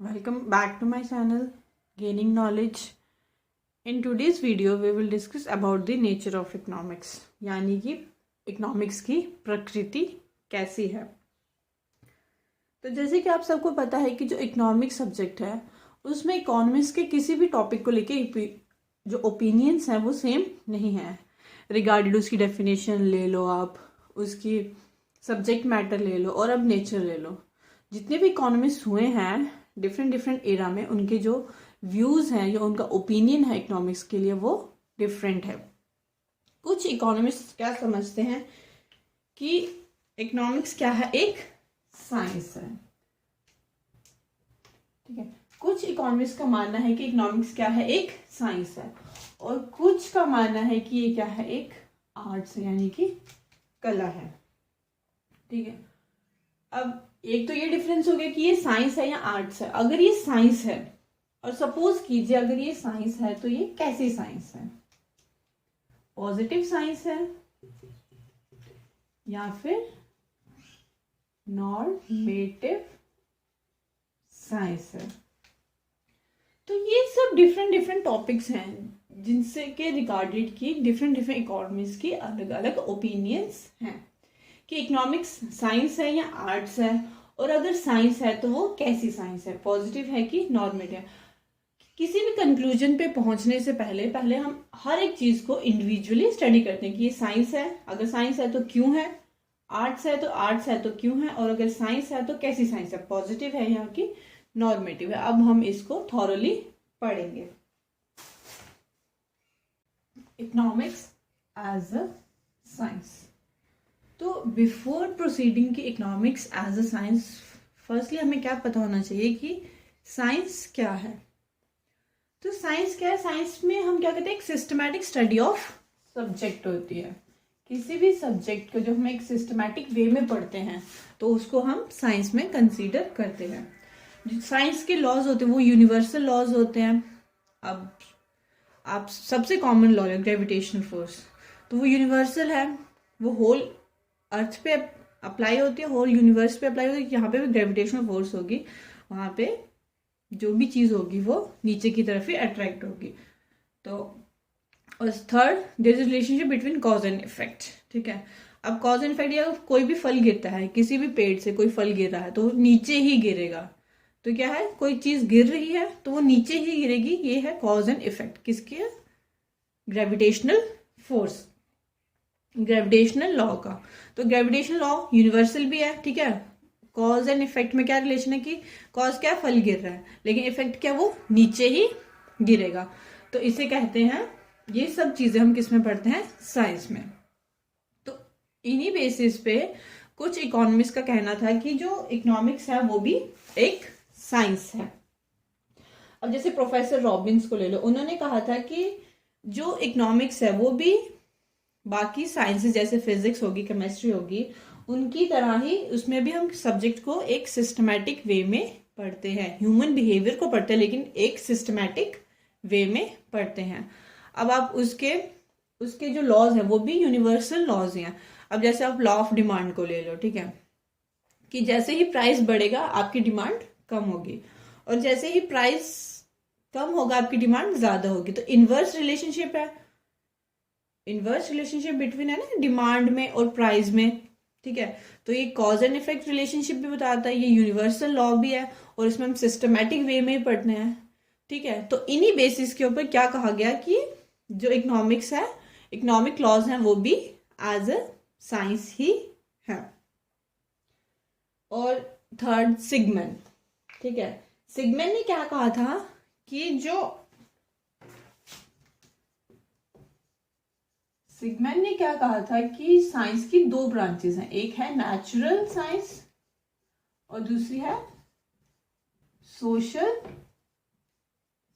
Welcome back to my channel Gaining Knowledge. In today's video we will discuss about the nature of economics, यानी कि economics की प्रकृति कैसी है। तो जैसे कि आप सबको पता है कि जो इकोनॉमिक्स सब्जेक्ट है उसमें इकोनॉमिक्स के किसी भी टॉपिक को लेके जो ओपिनियंस हैं वो सेम नहीं है। रिगार्डेड उसकी डेफिनेशन ले लो, आप उसकी सब्जेक्ट मैटर ले लो और अब नेचर ले लो। जितने भी इकोनॉमिस्ट हुए हैं डिफरेंट एरा में, उनके जो व्यूज हैं या उनका ओपिनियन है इकोनॉमिक्स के लिए वो डिफरेंट है। कुछ इकोनॉमिस्ट क्या समझते हैं कि इकोनॉमिक्स क्या है, एक साइंस है। ठीक है, कुछ इकोनॉमिस्ट का मानना है कि इकोनॉमिक्स क्या है, एक साइंस है, और कुछ का मानना है कि ये क्या है, एक आर्ट्स है, यानी कि कला है। ठीक है, अब एक तो ये डिफरेंस हो गया कि ये साइंस है या आर्ट्स है। अगर ये साइंस है, और सपोज कीजिए अगर ये साइंस है तो ये कैसी साइंस है, पॉजिटिव साइंस है या फिर नॉर्मेटिव साइंस है। तो ये सब डिफरेंट टॉपिक्स हैं जिनसे के रिगार्डेड की डिफरेंट इकोनॉमिक्स की अलग अलग ओपिनियंस हैं कि इकोनॉमिक्स साइंस है या आर्ट्स है, और अगर साइंस है तो वो कैसी साइंस है, पॉजिटिव है कि नॉर्मेटिव। किसी भी कंक्लूजन पे पहुंचने से पहले हम हर एक चीज को इंडिविजुअली स्टडी करते हैं कि ये साइंस है, अगर साइंस है तो क्यों है, आर्ट्स है तो क्यों है, और अगर साइंस है तो कैसी साइंस है, पॉजिटिव है या कि नॉर्मेटिव है। अब हम इसको थॉरली पढ़ेंगे। Economics as a science. तो बिफोर प्रोसीडिंग की economics as a science, firstly हमें क्या पता होना चाहिए कि साइंस क्या है। तो साइंस क्या है, साइंस में हम क्या कहते हैं, एक सिस्टमैटिक स्टडी ऑफ सब्जेक्ट होती है। किसी भी सब्जेक्ट को जो हम एक सिस्टमैटिक वे में पढ़ते हैं तो उसको हम साइंस में कंसीडर करते हैं। जो साइंस के लॉज होते हैं वो यूनिवर्सल लॉज होते हैं। अब आप सबसे कॉमन लॉ है ग्रेविटेशनल फोर्स, तो वो यूनिवर्सल है, वो होल अर्थ पे अप्लाई होती है, होल यूनिवर्स पे अप्लाई होती है। यहाँ पे भी ग्रेविटेशनल फोर्स होगी, वहां पे जो भी चीज होगी वो नीचे की तरफ ही अट्रैक्ट होगी। तो और third, there is relationship between cause and effect. ठीक है, अब कॉज एंड इफेक्ट, या कोई भी फल गिरता है, किसी भी पेड़ से कोई फल गिर रहा है तो नीचे ही गिरेगा। तो क्या है, कोई चीज गिर रही है तो वो नीचे ही गिरेगी। ये है कॉज एंड इफेक्ट किसके, ग्रेविटेशनल फोर्स, ग्रेविटेशनल लॉ का। तो ग्रेविटेशनल लॉ यूनिवर्सल भी है। ठीक है, कॉज एंड इफेक्ट में क्या रिलेशन है कि कॉज क्या, फल गिर रहा है, लेकिन इफेक्ट क्या, वो नीचे ही गिरेगा। तो इसे कहते हैं, ये सब चीजें हम किस में पढ़ते हैं, साइंस में। तो इन्हीं बेसिस पे कुछ इकोनॉमिक्स का कहना था कि जो इकोनॉमिक्स है वो भी एक साइंस है। अब जैसे प्रोफेसर रॉबिन्स को ले लो, उन्होंने कहा था कि जो इकोनॉमिक्स है वो भी बाकी साइंसेस जैसे फिजिक्स होगी, केमिस्ट्री होगी, उनकी तरह ही उसमें भी हम सब्जेक्ट को एक सिस्टमैटिक वे में पढ़ते हैं। ह्यूमन बिहेवियर को पढ़ते हैं लेकिन एक सिस्टमैटिक वे में पढ़ते हैं। अब आप उसके जो लॉज हैं वो भी यूनिवर्सल लॉज हैं। अब जैसे आप लॉ ऑफ डिमांड को ले लो, ठीक है, कि जैसे ही प्राइस बढ़ेगा आपकी डिमांड कम होगी, और जैसे ही प्राइस कम होगा आपकी डिमांड ज्यादा होगी। तो इनवर्स रिलेशनशिप है, इनवर्स रिलेशनशिप बिटवीन है ना डिमांड में और प्राइस में। ठीक है, तो ये कॉज एंड इफेक्ट रिलेशनशिप भी बताता है, ये यूनिवर्सल लॉ भी है, और इसमें हम सिस्टमैटिक वे में ही पढ़ते हैं। ठीक है, तो इन्हीं बेसिस के ऊपर क्या कहा गया कि जो इकोनॉमिक्स है, इकोनॉमिक लॉज हैं वो भी एज अ साइंस ही है। और थर्ड, सिगमन। ठीक है, सिगमन ने क्या कहा था कि सिगमन ने क्या कहा था कि साइंस की दो ब्रांचेस हैं, एक है नेचुरल साइंस और दूसरी है सोशल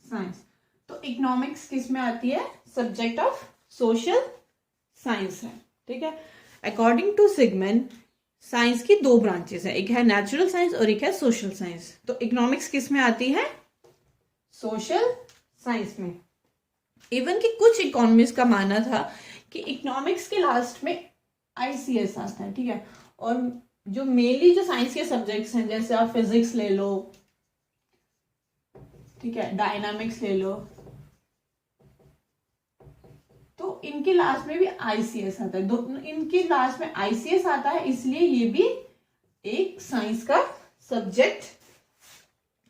साइंस। तो इकोनॉमिक्स किस में आती है, सब्जेक्ट ऑफ सोशल साइंस है। ठीक है, अकॉर्डिंग टू सिगमन साइंस की दो ब्रांचेस है, एक है नेचुरल साइंस और एक है सोशल साइंस। तो इकोनॉमिक्स किस में आती है, सोशल साइंस में। इवन कि कुछ इकोनॉमिस्ट का मानना था कि इकोनॉमिक्स के लास्ट में ICS आता है। ठीक है, और जो मेनली जो साइंस के सब्जेक्ट्स हैं, जैसे आप फिजिक्स ले लो, ठीक है, डायनामिक्स ले लो, तो इनके लास्ट में भी आईसीएस आता है, इनके लास्ट में आईसीएस आता है, इसलिए ये भी एक साइंस का सब्जेक्ट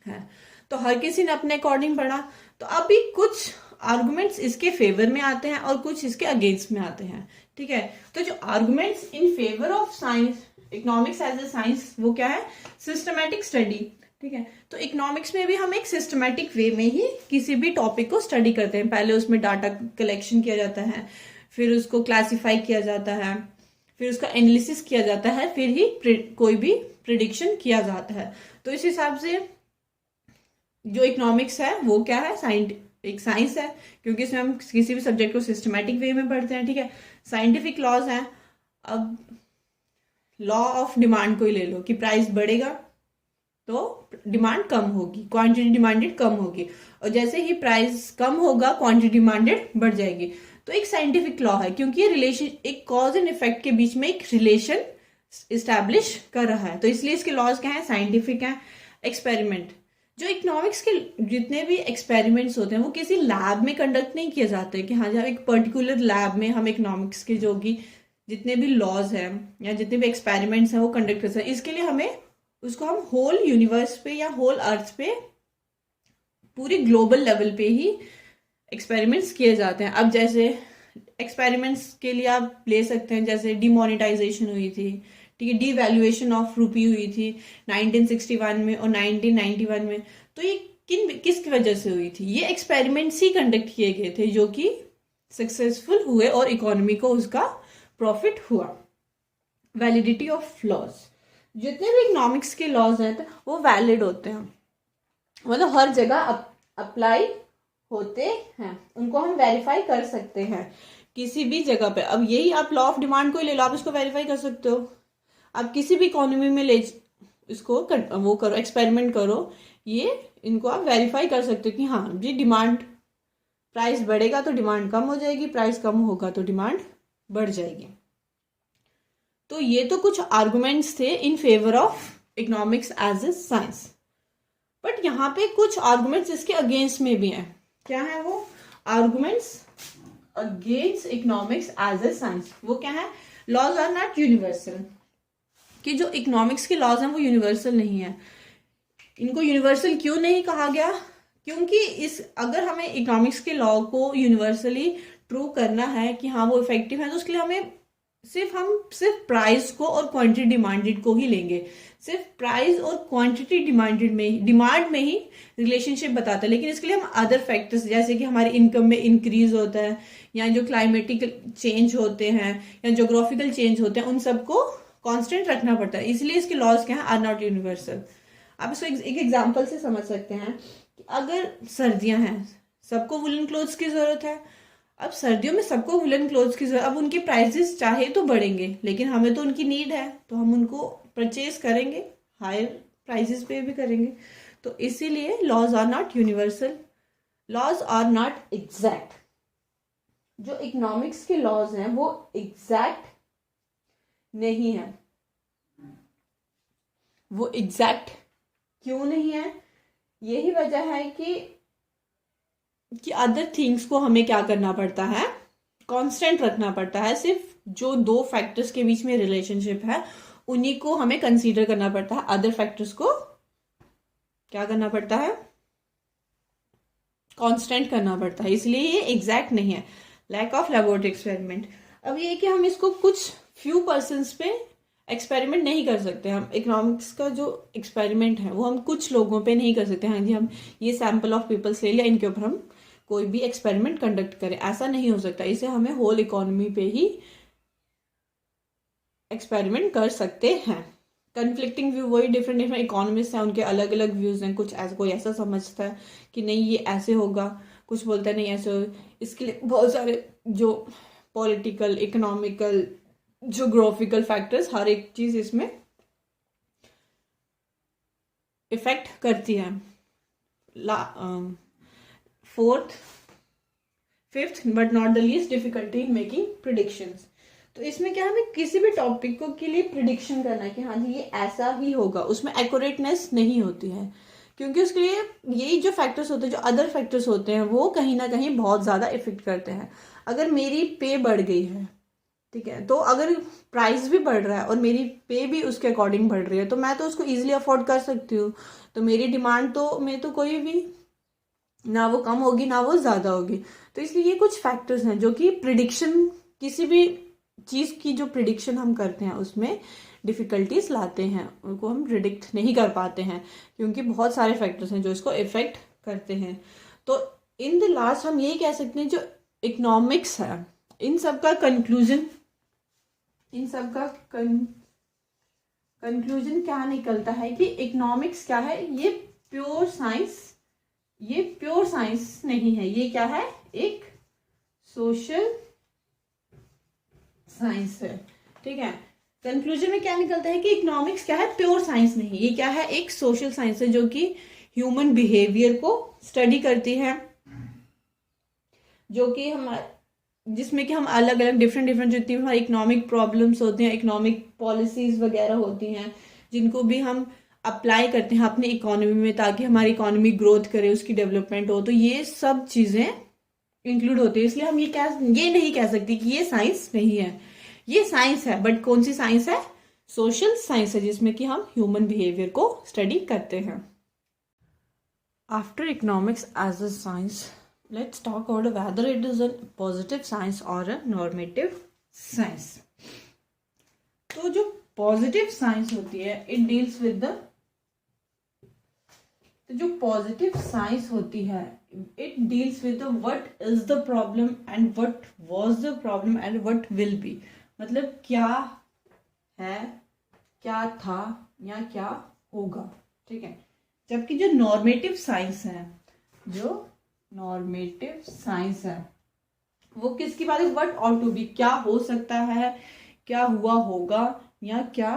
है। तो हर किसी ने अपने अकॉर्डिंग पढ़ा। तो अभी कुछ आर्गुमेंट्स इसके फेवर में आते हैं और कुछ इसके अगेंस्ट में आते हैं, ठीक है। तो जो arguments in favour of science, economics as a science, वो क्या है, सिस्टमैटिक स्टडी, ठीक है। तो इकोनॉमिक्स में भी हम एक सिस्टमैटिक वे में ही किसी भी टॉपिक को स्टडी करते हैं। पहले उसमें डाटा कलेक्शन किया जाता है, फिर उसको क्लासिफाई किया जाता है, फिर उसका एनालिसिस किया जाता है, फिर ही कोई भी प्रिडिक्शन किया जाता है। तो इस हिसाब से जो इकोनॉमिक्स है वो क्या है, एक साइंस है, क्योंकि इसमें हम किसी भी सब्जेक्ट को सिस्टमैटिक वे में पढ़ते हैं, ठीक है। साइंटिफिक लॉज हैं। अब लॉ ऑफ डिमांड को ही ले लो कि प्राइस बढ़ेगा तो डिमांड कम होगी, क्वांटिटी डिमांडेड कम होगी, और जैसे ही प्राइस कम होगा क्वांटिटी डिमांडेड बढ़ जाएगी। तो एक साइंटिफिक लॉ है, क्योंकि ये रिलेशन, एक कॉज एंड इफेक्ट के बीच में एक रिलेशन इस्टेब्लिश कर रहा है, तो इसलिए इसके लॉज क्या है, साइंटिफिक है। एक्सपेरिमेंट, जो इकोनॉमिक्स के जितने भी एक्सपेरिमेंट्स होते हैं वो किसी लैब में कंडक्ट नहीं किए जाते कि हाँ जब एक पर्टिकुलर लैब में हम इकोनॉमिक्स के जो कि जितने भी लॉज हैं या जितने भी एक्सपेरिमेंट्स हैं वो कंडक्ट करते हैं। इसके लिए हमें उसको हम होल यूनिवर्स पे या होल अर्थ पे पूरी ग्लोबल लेवल पे ही एक्सपेरिमेंट्स किए जाते हैं। अब जैसे एक्सपेरिमेंट्स के लिए आप ले सकते हैं, जैसे डिमोनेटाइजेशन हुई थी, ठीक है, डीवैल्यूएशन ऑफ रुपी हुई थी 1961 में और 1991 में। तो ये किस वजह से हुई थी, ये एक्सपेरिमेंट्स ही कंडक्ट किए गए थे जो कि सक्सेसफुल हुए और इकोनॉमी को उसका प्रॉफिट हुआ। वैलिडिटी ऑफ लॉज, जितने भी इकोनॉमिक्स के लॉज हैं वो वैलिड होते हैं, मतलब हर जगह अप्लाई होते हैं, उनको हम वेरीफाई कर सकते हैं किसी भी जगह पे। अब यही आप लॉ ऑफ डिमांड को ही ले लो, आप इसको वेरीफाई कर सकते हो। आप किसी भी इकोनॉमी में ले इसको वो करो, एक्सपेरिमेंट करो, ये इनको आप वेरीफाई कर सकते हो कि हाँ जी डिमांड, प्राइस बढ़ेगा तो डिमांड कम हो जाएगी, प्राइस कम होगा तो डिमांड बढ़ जाएगी। तो ये तो कुछ आर्गुमेंट्स थे in favour of economics as a science. But यहाँ पे कुछ आर्गुमेंट्स इसके अगेंस्ट में भी हैं। क्या है वो arguments against economics as a science? वो क्या है, लॉज आर नॉट यूनिवर्सल, कि जो इकोनॉमिक्स के लॉज हैं वो यूनिवर्सल नहीं है। इनको यूनिवर्सल क्यों नहीं कहा गया, क्योंकि अगर हमें इकोनॉमिक्स के लॉ को यूनिवर्सली ट्रू करना है कि हाँ वो इफेक्टिव है, तो उसके लिए हमें सिर्फ प्राइस को और क्वांटिटी डिमांडेड को ही लेंगे। सिर्फ प्राइस और क्वांटिटी डिमांड में ही रिलेशनशिप बताता है, लेकिन इसके लिए हम अदर फैक्टर्स जैसे कि हमारी इनकम में इंक्रीज होता है, या जो क्लाइमेटिक चेंज होते हैं या जोग्राफिकल चेंज होते हैं, उन सबको कांस्टेंट रखना पड़ता है। इसलिए इसके लॉज क्या है, आर नॉट यूनिवर्सल। आप इसको एक एग्जांपल से समझ सकते हैं कि अगर सर्दियां हैं, सबको वुलन क्लोथ्स की जरूरत है। अब सर्दियों में सबको वुलन क्लोथ्स की जरूरत, अब उनके प्राइसेस चाहे तो बढ़ेंगे, लेकिन हमें तो उनकी नीड है, तो हम उनको परचेज करेंगे, हायर प्राइसेस पे भी करेंगे। तो इसीलिए laws are not universal, laws are not exact. जो इकोनॉमिक्स के लॉज हैं वो एग्जैक्ट नहीं है। वो एग्जैक्ट क्यों नहीं है, यही वजह है कि अदर थिंग्स को हमें क्या करना पड़ता है, कांस्टेंट रखना पड़ता है। सिर्फ जो दो फैक्टर्स के बीच में रिलेशनशिप है उन्हीं को हमें कंसीडर करना पड़ता है, अदर फैक्टर्स को क्या करना पड़ता है, कांस्टेंट करना पड़ता है। इसलिए ये एग्जैक्ट नहीं है। लैक ऑफ लैबोरेटरी एक्सपेरिमेंट, अब ये कि हम इसको कुछ फ्यू पर्सन्स पे एक्सपेरिमेंट नहीं कर सकते। हम इकोनॉमिक्स का जो एक्सपेरिमेंट है वो हम कुछ लोगों पे नहीं कर सकते। हाँ जी, हम ये सैंपल ऑफ पीपल्स ले लिया, इनके ऊपर हम कोई भी एक्सपेरिमेंट कंडक्ट करें, ऐसा नहीं हो सकता। इसे हमें होल इकोनॉमी पे ही एक्सपेरिमेंट कर सकते हैं। कन्फ्लिक्टिंग व्यू, वही डिफरेंट इकोनॉमिस्ट हैं, उनके अलग अलग व्यूज हैं। कुछ ऐसा, कोई ऐसा समझता है कि नहीं ये ऐसे होगा, कुछ बोलता है नहीं ऐसे होगा। इसके लिए बहुत सारे जो पॉलिटिकल, इकोनॉमिकल, ज्योग्राफिकल फैक्टर्स, हर एक चीज इसमें इफेक्ट करती है। Fifth but not the least, difficulty in making predictions. तो इसमें क्या, हमें किसी भी टॉपिक के लिए प्रिडिक्शन करना है कि हाँ जी ये ऐसा ही होगा, उसमें एक्यूरेटनेस नहीं होती है क्योंकि उसके लिए यही जो फैक्टर्स होते हैं, जो अदर फैक्टर्स होते हैं, वो कहीं ना कहीं बहुत ज़्यादा इफेक्ट करते हैं। अगर मेरी पे बढ़ गई है, ठीक है, तो अगर प्राइस भी बढ़ रहा है और मेरी पे भी उसके अकॉर्डिंग बढ़ रही है, तो मैं तो उसको इजीली अफोर्ड कर सकती हूँ। तो मेरी डिमांड तो में तो कोई भी ना वो कम होगी ना वो ज़्यादा होगी। तो इसलिए ये कुछ फैक्टर्स हैं जो कि प्रिडिक्शन, किसी भी चीज़ की जो प्रिडिक्शन हम करते हैं उसमें डिफ़िकल्टीज लाते हैं, उनको हम प्रिडिक्ट नहीं कर पाते हैं, क्योंकि बहुत सारे फैक्टर्स हैं जो इसको इफेक्ट करते हैं। तो इन द लास्ट हम यही कह सकते हैं, जो इकोनॉमिक्स है, इन सब का कंक्लूजन, इन सब का कंक्लूजन क्या निकलता है कि इकोनॉमिक्स क्या है, ये प्योर साइंस, ये प्योर साइंस नहीं है, ये क्या है, एक सोशल साइंस है। ठीक है, कंक्लूजन में क्या निकलता है कि इकोनॉमिक्स क्या है, प्योर साइंस नहीं, ये क्या है, एक सोशल साइंस है जो कि ह्यूमन बिहेवियर को स्टडी करती है, जो कि हम, जिसमें कि हम अलग अलग डिफरेंट जितनी हमारी इकोनॉमिक प्रॉब्लम्स होती हैं, इकोनॉमिक पॉलिसीज वगैरह होती हैं, जिनको भी हम अप्लाई करते हैं अपनी इकोनॉमी में ताकि हमारी इकोनॉमी ग्रोथ करे, उसकी डेवलपमेंट हो, तो ये सब चीज़ें इंक्लूड होती है। इसलिए हम ये नहीं कह सकते कि ये साइंस नहीं है, ये साइंस है, बट कौन सी साइंस है, सोशल साइंस है, जिसमें कि हम ह्यूमन बिहेवियर को स्टडी करते हैं। After economics as a science, let's talk about whether it is a positive science or a normative science. तो जो पॉजिटिव साइंस होती है, इट डील्स विद द, तो जो पॉजिटिव साइंस होती है, it deals with the what is the problem and what was the problem and what will be, मतलब क्या है, क्या था या क्या होगा। ठीक है, जबकि जो नॉर्मेटिव साइंस है, जो नॉर्मेटिव साइंस है, वो किसकी बात है, व्हाट ऑट टू बी, क्या हो सकता है, क्या हुआ होगा या क्या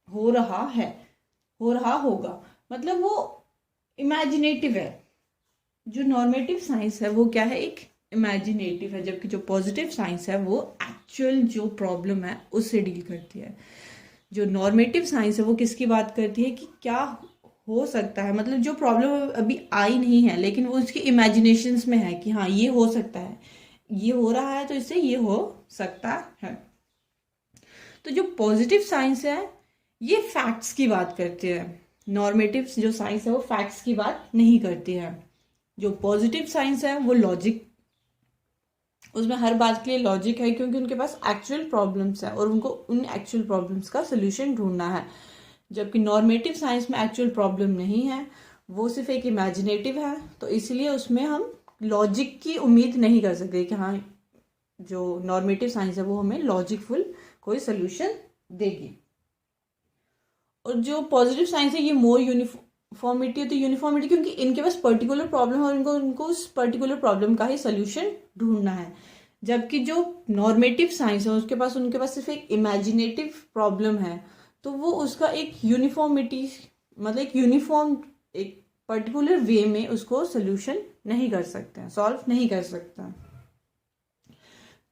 हो रहा है, हो रहा होगा, मतलब वो इमेजिनेटिव है। जो नॉर्मेटिव साइंस है वो क्या है, एक इमेजिनेटिव है, जबकि जो पॉजिटिव साइंस है वो एक्चुअल जो प्रॉब्लम है उससे डील करती है। जो नॉर्मेटिव साइंस है वो किसकी बात करती है कि क्या हो सकता है, मतलब जो प्रॉब्लम अभी आई नहीं है लेकिन वो उसकी इमेजिनेशंस में है कि हाँ ये हो सकता है, ये हो रहा है, तो इससे ये हो सकता है। तो जो पॉजिटिव साइंस है ये फैक्ट्स की बात करती है, नॉर्मेटिव जो साइंस है वो फैक्ट्स की बात नहीं करती है। जो पॉजिटिव साइंस है वो लॉजिक, उसमें हर बात के लिए लॉजिक है, क्योंकि उनके पास एक्चुअल प्रॉब्लम्स है और उनको उन एक्चुअल प्रॉब्लम्स का सोल्यूशन ढूंढना है। जबकि नॉर्मेटिव साइंस में एक्चुअल प्रॉब्लम नहीं है, वो सिर्फ एक इमेजिनेटिव है, तो इसलिए उसमें हम लॉजिक की उम्मीद नहीं कर सकते कि हाँ जो नॉर्मेटिव साइंस है वो हमें लॉजिकफुल कोई सोल्यूशन देगी। और जो पॉजिटिव साइंस है ये मोर यूनिफॉर्मिटी होती है, यूनिफॉर्मिटी क्योंकि इनके पास पर्टिकुलर प्रॉब्लम है और उनको उस पर्टिकुलर प्रॉब्लम का ही सोल्यूशन ढूंढना है। जबकि जो नॉर्मेटिव साइंस है उनके पास सिर्फ एक इमेजिनेटिव प्रॉब्लम है, तो वो उसका एक यूनिफॉर्मिटी, मतलब एक यूनिफॉर्म एक पर्टिकुलर वे में उसको सोल्यूशन नहीं कर सकते हैं, सॉल्व नहीं कर सकते हैं।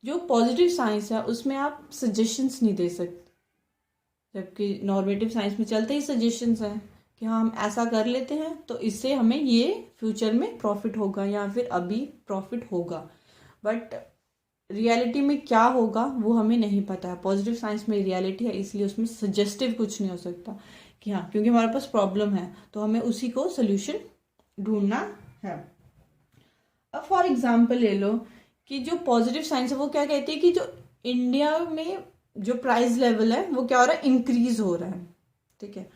जो पॉजिटिव साइंस है उसमें आप सजेशंस नहीं दे सकते, जबकि नॉर्मेटिव साइंस में चलते ही सजेशंस हैं कि हाँ हम ऐसा कर लेते हैं तो इससे हमें ये फ्यूचर में प्रॉफिट होगा या फिर अभी प्रॉफिट होगा, बट रियलिटी में क्या होगा वो हमें नहीं पता है। पॉजिटिव साइंस में रियलिटी है, इसलिए उसमें सजेस्टिव कुछ नहीं हो सकता कि हाँ क्योंकि हमारे पास प्रॉब्लम है तो हमें उसी को सोल्यूशन ढूंढना है। अब फॉर एग्जांपल ले लो कि जो पॉजिटिव साइंस है वो क्या कहती है कि जो इंडिया में जो प्राइस लेवल है वो क्या हो रहा है, इंक्रीज हो रहा है। ठीक है,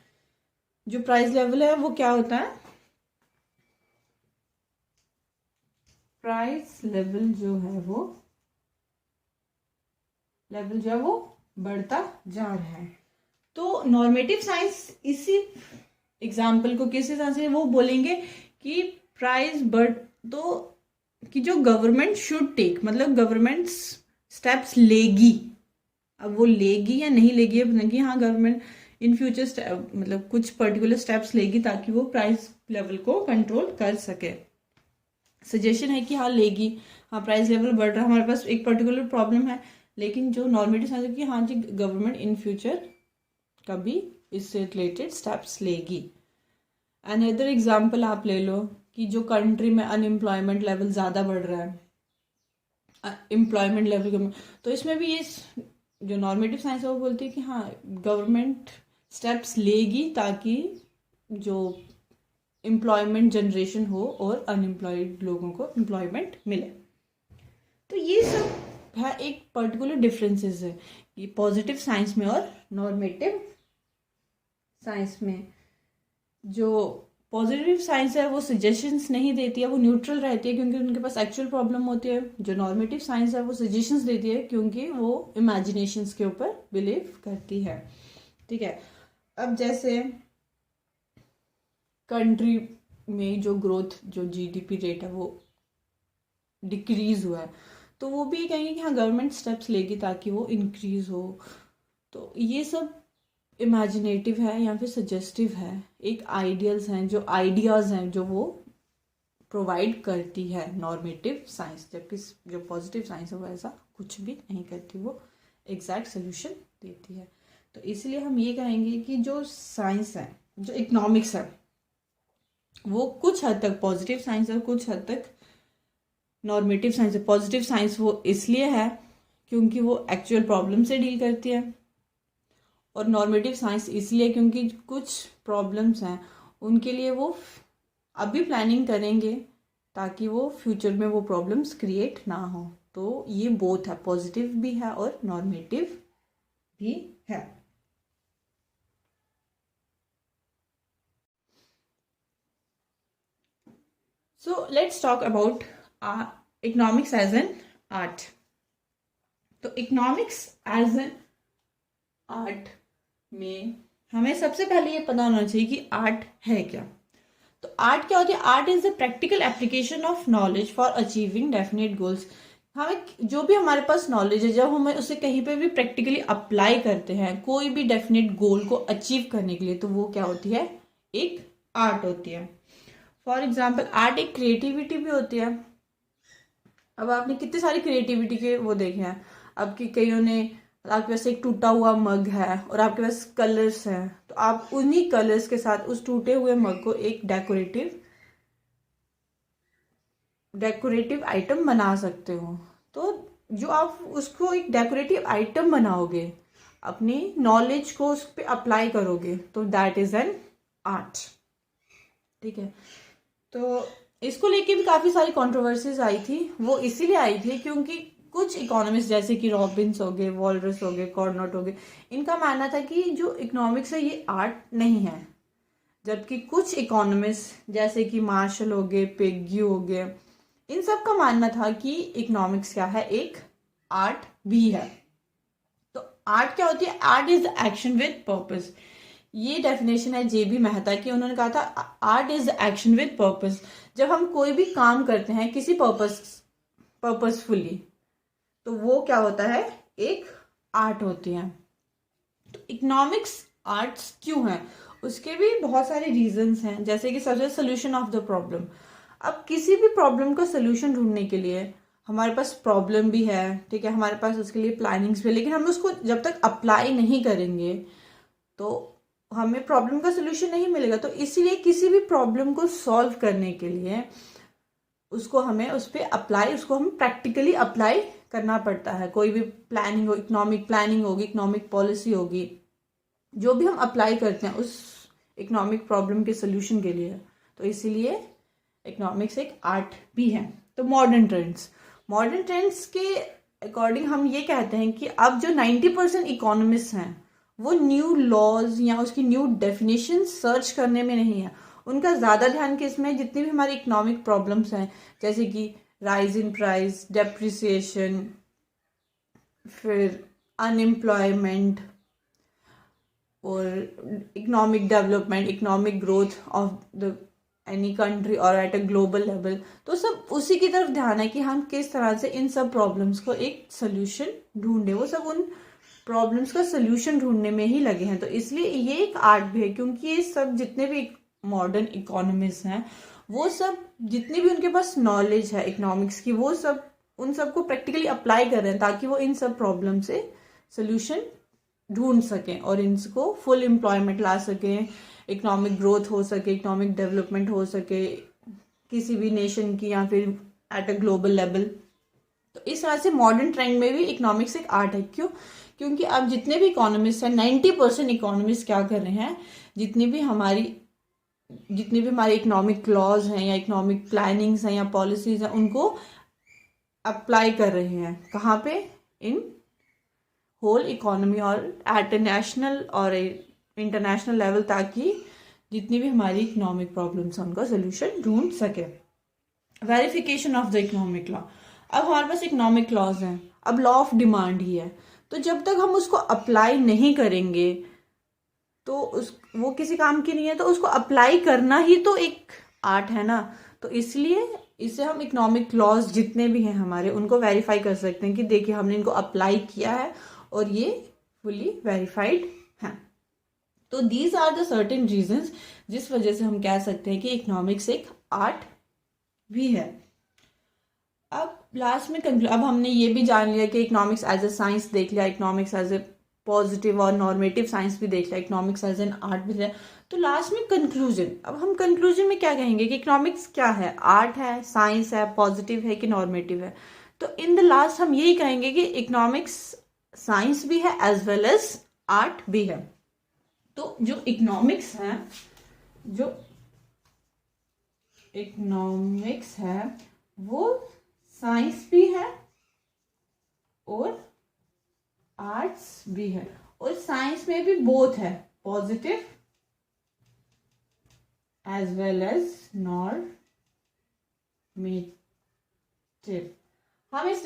जो प्राइस लेवल है वो क्या होता है, प्राइस लेवल जो है वो बढ़ता जा रहा है। तो नॉर्मेटिव साइंस इसी एग्जाम्पल को किस हिसाब से वो बोलेंगे कि प्राइस बढ़, तो कि जो गवर्नमेंट शुड टेक, मतलब गवर्नमेंट स्टेप्स लेगी, अब वो लेगी या नहीं लेगी अब कि हाँ गवर्नमेंट इन फ्यूचर मतलब कुछ पर्टिकुलर स्टेप्स लेगी ताकि वो प्राइस लेवल को कंट्रोल कर सके। सजेशन है कि हाँ लेगी, हाँ प्राइस लेवल बढ़ रहा है, हमारे पास एक पर्टिकुलर प्रॉब्लम है, लेकिन जो नॉर्मेटिव साइंस है कि हाँ जी गवर्नमेंट इन फ्यूचर कभी इससे रिलेटेड स्टेप्स लेगी। अनदर एग्जाम्पल आप ले लो कि जो कंट्री में अनएम्प्लॉयमेंट लेवल ज़्यादा बढ़ रहा है, एम्प्लॉयमेंट लेवल कम, तो इसमें भी ये जो नॉर्मेटिव साइंस है वो बोलती है कि हाँ गवर्नमेंट स्टेप्स लेगी ताकि जो एम्प्लॉयमेंट जनरेशन हो और अनएम्प्लॉयड लोगों को एम्प्लॉयमेंट मिले। तो ये सब है एक पर्टिकुलर डिफरेंसेस है ये पॉजिटिव साइंस में और नॉर्मेटिव साइंस में। जो पॉजिटिव साइंस है वो सजेशंस नहीं देती है, वो न्यूट्रल रहती है क्योंकि उनके पास एक्चुअल प्रॉब्लम होती है। जो नॉर्मेटिव साइंस है वो सजेशंस देती है क्योंकि वो इमेजिनेशंस के ऊपर बिलीव करती है। ठीक है, अब जैसे कंट्री में जो ग्रोथ जो जीडीपी रेट है वो डिक्रीज हुआ है, तो वो भी कहेंगे कि हाँ गवर्नमेंट स्टेप्स लेगी ताकि वो इंक्रीज हो। तो ये सब इमेजिनेटिव है या फिर सजेस्टिव है, एक आइडियल्स हैं जो आइडियाज हैं जो वो प्रोवाइड करती है नॉर्मेटिव साइंस, जबकि जो पॉजिटिव साइंस है वो ऐसा कुछ भी नहीं करती, वो एग्जैक्ट सोल्यूशन देती है। तो इसलिए हम ये कहेंगे कि जो साइंस है, जो इकोनॉमिक्स है, वो कुछ हद तक पॉजिटिव साइंस है, कुछ हद तक नॉर्मेटिव साइंस है। पॉजिटिव साइंस वो इसलिए है क्योंकि वो एक्चुअल प्रॉब्लम से डील करती है, और नॉर्मेटिव साइंस इसलिए क्योंकि कुछ प्रॉब्लम्स हैं उनके लिए वो अभी प्लानिंग करेंगे ताकि वो फ्यूचर में वो प्रॉब्लम्स क्रिएट ना हो। तो ये बोथ है, पॉजिटिव भी है और नॉर्मेटिव भी है। So let's talk about economics as an art. तो इकोनॉमिक्स एज एन आर्ट में हमें सबसे पहले ये पता होना चाहिए कि आर्ट है क्या। तो आर्ट क्या होती है? Art is the practical application of knowledge for achieving definite goals. हमें जो भी हमारे पास नॉलेज है, जब हम उसे कहीं पे भी प्रैक्टिकली अप्लाई करते हैं कोई भी डेफिनेट गोल को अचीव करने के लिए, तो वो क्या होती है? एक आर्ट होती है। फॉर एग्जाम्पल आर्ट एक क्रिएटिविटी भी होती है। अब आपने कितने सारे क्रिएटिविटी के वो देखे हैं, अब कि कईयों ने, आपके पास एक टूटा हुआ मग है और आपके पास कलर्स हैं, तो आप उन्हीं कलर्स के साथ उस टूटे हुए मग को एक डेकोरेटिव आइटम बना सकते हो। तो जो आप उसको एक डेकोरेटिव आइटम बनाओगे, अपनी नॉलेज को उस पर अप्लाई करोगे, तो दैट इज एन आर्ट। ठीक है, तो इसको लेके भी काफी सारी कंट्रोवर्सीज आई थी। वो इसीलिए आई थी क्योंकि कुछ इकोनॉमिस्ट जैसे कि रॉबिन्स हो गए, वॉलरस हो गए, कॉर्नट हो गए, इनका मानना था कि जो इकोनॉमिक्स है ये आर्ट नहीं है। जबकि कुछ इकोनॉमिस्ट जैसे कि मार्शल हो गए, पेग्यू हो गए, इन सब का मानना था कि इकोनॉमिक्स क्या है? एक आर्ट भी है। तो आर्ट क्या होती है? Art is the action with purpose. ये डेफिनेशन है जे बी मेहता की। उन्होंने कहा था art is the action with purpose. जब हम कोई भी काम करते हैं किसी पर्पसफुली, तो वो क्या होता है? एक आर्ट होती है। तो इकोनॉमिक्स आर्ट्स क्यों है? उसके भी बहुत सारे रीजंस हैं, जैसे कि सबसे सोल्यूशन ऑफ द प्रॉब्लम। अब किसी भी प्रॉब्लम का सोल्यूशन ढूंढने के लिए हमारे पास प्रॉब्लम भी है, ठीक है, हमारे पास उसके लिए प्लानिंग्स भी है, लेकिन हम उसको जब तक अप्लाई नहीं करेंगे तो हमें प्रॉब्लम का सोल्यूशन नहीं मिलेगा। तो इसीलिए किसी भी प्रॉब्लम को सॉल्व करने के लिए उसको हमें उस पर अप्लाई, उसको हम प्रैक्टिकली अप्लाई करना पड़ता है। कोई भी प्लानिंग हो, इकोनॉमिक प्लानिंग होगी, इकोनॉमिक पॉलिसी होगी, जो भी हम अप्लाई करते हैं उस इकोनॉमिक प्रॉब्लम के सोल्यूशन के लिए, तो इसीलिए इकोनॉमिक्स एक आर्ट भी है। तो मॉडर्न ट्रेंड्स के अकॉर्डिंग हम ये कहते हैं कि अब जो 90% इकोनॉमिस्ट हैं वो न्यू लॉज या उसकी न्यू डेफिनेशन सर्च करने में नहीं है। उनका ज्यादा ध्यान किसमें? जितनी भी हमारी इकोनॉमिक प्रॉब्लम्स हैं, जैसे कि राइज इन प्राइस, डेप्रिसिएशन, फिर अनएम्प्लॉयमेंट और economic development, economic growth of the any country और एट अ ग्लोबल लेवल, तो सब उसी की तरफ ध्यान है कि हम किस तरह से इन सब प्रॉब्लम्स को एक सोल्यूशन ढूंढे। वो सब उन प्रॉब्लम्स का सोल्यूशन ढूंढने में ही लगे हैं। तो इसलिए ये एक आर्ट भी है, क्योंकि ये सब जितने भी मॉडर्न इकोनॉमिस्ट हैं वो सब जितनी भी उनके पास नॉलेज है इकोनॉमिक्स की, वो सब उन सबको प्रैक्टिकली अप्लाई कर रहे हैं ताकि वो इन सब प्रॉब्लम से सोल्यूशन ढूंढ सकें और इनको फुल एम्प्लॉयमेंट ला सकें, इकोनॉमिक ग्रोथ हो सके, इकोनॉमिक डेवलपमेंट हो सके किसी भी नेशन की या फिर एट अ ग्लोबल लेवल। तो इस तरह से मॉडर्न ट्रेंड में भी इकोनॉमिक्स एक आर्ट है। क्यों? क्योंकि अब जितने भी इकोनॉमिस्ट हैं 90% इकोनॉमिस्ट क्या कर रहे हैं, जितनी भी हमारी इकोनॉमिक लॉज हैं या इकोनॉमिक प्लानिंग्स हैं या पॉलिसीज हैं उनको अप्लाई कर रहे हैं। कहाँ पे? इन होल इकोनॉमी और एट ए नेशनल और इंटरनेशनल लेवल, ताकि जितनी भी हमारी इकोनॉमिक प्रॉब्लम्स हैं उनका सोल्यूशन ढूंढ सके। Verification of the economic law. अब हमारे पास इकोनॉमिक लॉज हैं, अब लॉ ऑफ डिमांड ही है, तो जब तक हम उसको अप्लाई नहीं करेंगे तो वो किसी काम की नहीं है, तो उसको अप्लाई करना ही तो एक आर्ट है ना। तो इसलिए इसे हम इकोनॉमिक लॉज जितने भी हैं हमारे उनको वेरीफाई कर सकते हैं कि देखिए हमने इनको अप्लाई किया है और ये फुली वेरीफाइड हैं। तो these are the certain reasons जिस वजह से हम कह सकते हैं कि इकोनॉमिक्स एक आर्ट भी है। अब लास्ट में अब हमने ये भी जान लिया कि इकोनॉमिक्स एज ए साइंस देख लिया, इकोनॉमिक्स एज ए पॉजिटिव और नॉर्मेटिव साइंस भी देख लिया, इकोनॉमिक्स एज एन आर्ट भी लिया। तो लास्ट में कंक्लूजन, अब हम कंक्लूजन में क्या कहेंगे कि इकोनॉमिक्स क्या है, आर्ट है, साइंस है, पॉजिटिव है कि नॉर्मेटिव है। तो इन द लास्ट हम यही कहेंगे कि इकोनॉमिक्स साइंस भी है एज वेल एज आर्ट भी है। तो जो इकोनॉमिक्स है वो साइंस भी है और आर्ट्स भी है, और साइंस में भी बोथ है, positive as well as normative. हम इस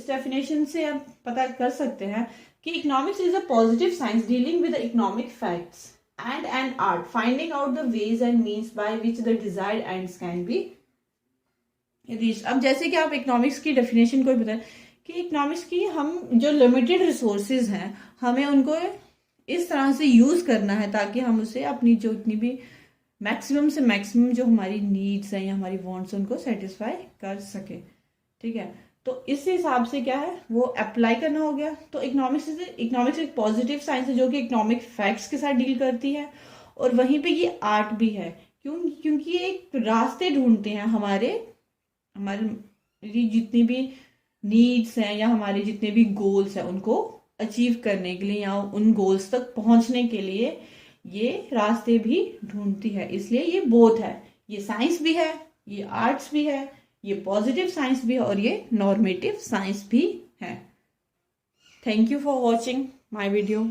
डेफिनेशन से अब पता कर सकते हैं कि economics is a positive science dealing with economic facts and an art finding out the ways and means by which the desired ends can be reached। अब जैसे कि आप इकोनॉमिक्स की डेफिनेशन को बताएं कि इकोनॉमिक्स की हम जो लिमिटेड रिसोर्सेज हैं हमें उनको इस तरह से यूज करना है ताकि हम उसे अपनी जो इतनी भी मैक्सिमम से मैक्सिमम जो हमारी नीड्स हैं या हमारी वांट्स हैं उनको सेटिस्फाई कर सके। ठीक है, तो इस हिसाब से क्या है वो अप्लाई करना हो गया। तो इकोनॉमिक्स एक पॉजिटिव साइंस है जो कि इकोनॉमिक फैक्ट्स के साथ डील करती है, और वहीं पे ये आर्ट भी है। क्योंकि ये एक रास्ते ढूंढते हैं हमारे जितनी भी नीड्स हैं या हमारे जितने भी गोल्स हैं उनको अचीव करने के लिए या उन गोल्स तक पहुंचने के लिए ये रास्ते भी ढूंढती है। इसलिए ये बोथ है, ये साइंस भी है, ये आर्ट्स भी है, ये पॉजिटिव साइंस भी है और ये नॉर्मेटिव साइंस भी है। Thank you for watching my video.